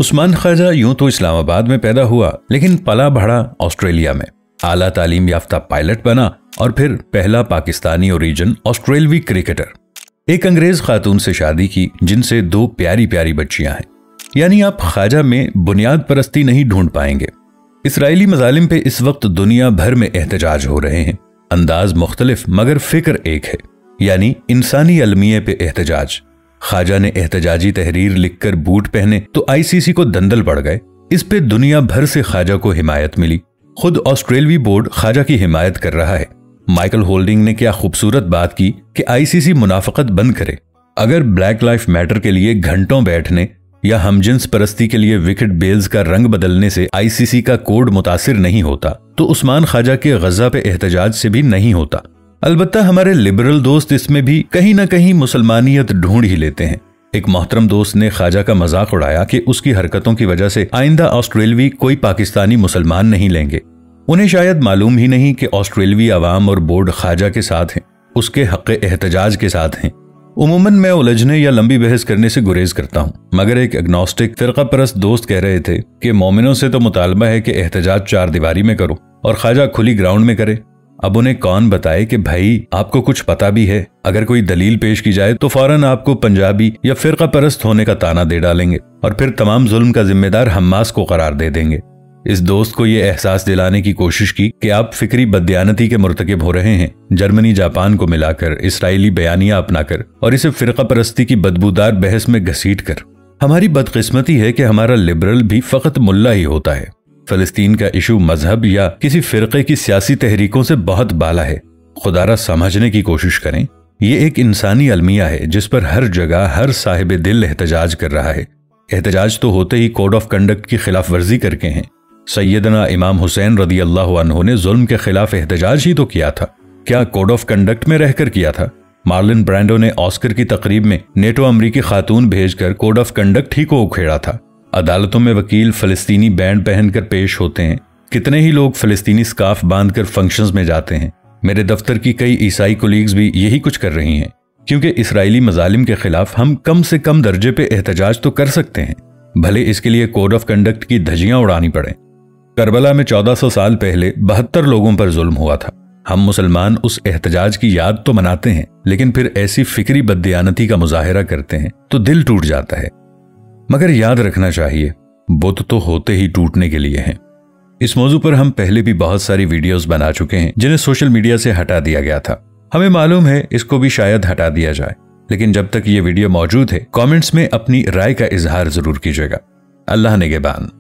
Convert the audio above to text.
उस्मान ख्वाजा यूं तो इस्लामाबाद में पैदा हुआ, लेकिन पला बढ़ा ऑस्ट्रेलिया में। आला तालीम याफ्ता पायलट बना और फिर पहला पाकिस्तानी ओरिजिन ऑस्ट्रेलवी क्रिकेटर। एक अंग्रेज खातून से शादी की जिनसे 2 प्यारी प्यारी बच्चियां हैं। यानी आप ख्वाजा में बुनियाद परस्ती नहीं ढूंढ पाएंगे। इसराइली मजालिम पे इस वक्त दुनिया भर में एहतजाज हो रहे हैं। अंदाज मुख्तलिफ मगर फिक्र एक है, यानी इंसानी अलमिये पे एहतजाज। ख्वाजा ने एहतजाजी तहरीर लिखकर बूट पहने तो आईसीसी को दंदल पड़ गए। इस पे दुनिया भर से ख्वाजा को हिमायत मिली। खुद ऑस्ट्रेलवी बोर्ड ख्वाजा की हिमायत कर रहा है। माइकल होल्डिंग ने क्या खूबसूरत बात की कि आईसीसी मुनाफकत बंद करे। अगर ब्लैक लाइफ मैटर के लिए घंटों बैठने या हमजिन्स परस्ती के लिए विकेट बेल्स का रंग बदलने से आईसीसी का कोड मुतासिर नहीं होता, तो उस्मान ख्वाजा के गजा पे एहतजाज से भी नहीं होता। अलबत्ता हमारे लिबरल दोस्त इसमें भी कहीं ना कहीं मुसलमानियत ढूंढ ही लेते हैं। एक मोहतरम दोस्त ने ख्वाजा का मजाक उड़ाया कि उसकी हरकतों की वजह से आइंदा ऑस्ट्रेलवी कोई पाकिस्तानी मुसलमान नहीं लेंगे। उन्हें शायद मालूम ही नहीं कि ऑस्ट्रेलवी अवाम और बोर्ड ख्वाजा के साथ हैं, उसके हक़ एहतजाज के साथ हैं। उमूमन मैं उलझने या लंबी बहस करने से गुरेज करता हूँ, मगर एक एग्नोस्टिक फिरका परस्त दोस्त कह रहे थे कि मोमिनों से तो मुतालबा है कि एहतजाज 4 दीवारी में करो और ख्वाजा खुली ग्राउंड में करे। अब उन्हें कौन बताए कि भाई आपको कुछ पता भी है, अगर कोई दलील पेश की जाए तो फौरन आपको पंजाबी या फिरका परस्त होने का ताना दे डालेंगे और फिर तमाम जुल्म का जिम्मेदार हम्मास को करार दे देंगे। इस दोस्त को ये एहसास दिलाने की कोशिश की कि आप फिक्री बददियानती के मुर्तकिब हो रहे हैं, जर्मनी जापान को मिलाकर, इसराइली बयानिया अपनाकर और इसे फिरका परस्ती की बदबूदार बहस में घसीट कर। हमारी बदकिस्मती है कि हमारा लिबरल भी फकत मुल्ला ही होता है। फलस्तीन का इशू मजहब या किसी फिरके की सियासी तहरीकों से बहुत बाला है। खुदारा समझने की कोशिश करें, ये एक इंसानी अलमिया है जिस पर हर जगह हर साहिब दिल एहतजाज कर रहा है। एहतजाज तो होते ही कोड ऑफ कंडक्ट की खिलाफ वर्जी करके हैं। सैयदना इमाम हुसैन रदी अल्लाह अन्हु ने जुल्म के खिलाफ एहतजाज ही तो किया था। क्या कोड ऑफ कंडक्ट में रहकर किया था? मार्लिन ब्रांडो ने ऑस्कर की तकरीब में नेटो अमरीकी खातून भेजकर कोड ऑफ कंडक्ट ही को उखेड़ा था। अदालतों में वकील फलस्तीनी बैंड पहनकर पेश होते हैं। कितने ही लोग फलस्तीनी स्कार्फ बांधकर फंक्शंस में जाते हैं। मेरे दफ्तर की कई ईसाई कोलीग्स भी यही कुछ कर रही हैं, क्योंकि इसराइली मजालिम के खिलाफ हम कम से कम दर्जे पे एहतजाज तो कर सकते हैं, भले इसके लिए कोड ऑफ कंडक्ट की धज्जियां उड़ानी पड़े। करबला में 1400 साल पहले 72 लोगों पर जुल्म हुआ था। हम मुसलमान उस एहतजाज की याद तो मनाते हैं, लेकिन फिर ऐसी फिक्री बददियानती का मुजाहिरा करते हैं तो दिल टूट जाता है। मगर याद रखना चाहिए, बुत तो होते ही टूटने के लिए हैं। इस मौजू पर हम पहले भी बहुत सारी वीडियोस बना चुके हैं जिन्हें सोशल मीडिया से हटा दिया गया था। हमें मालूम है इसको भी शायद हटा दिया जाए, लेकिन जब तक ये वीडियो मौजूद है कमेंट्स में अपनी राय का इजहार जरूर कीजिएगा। अल्लाह निगहबान।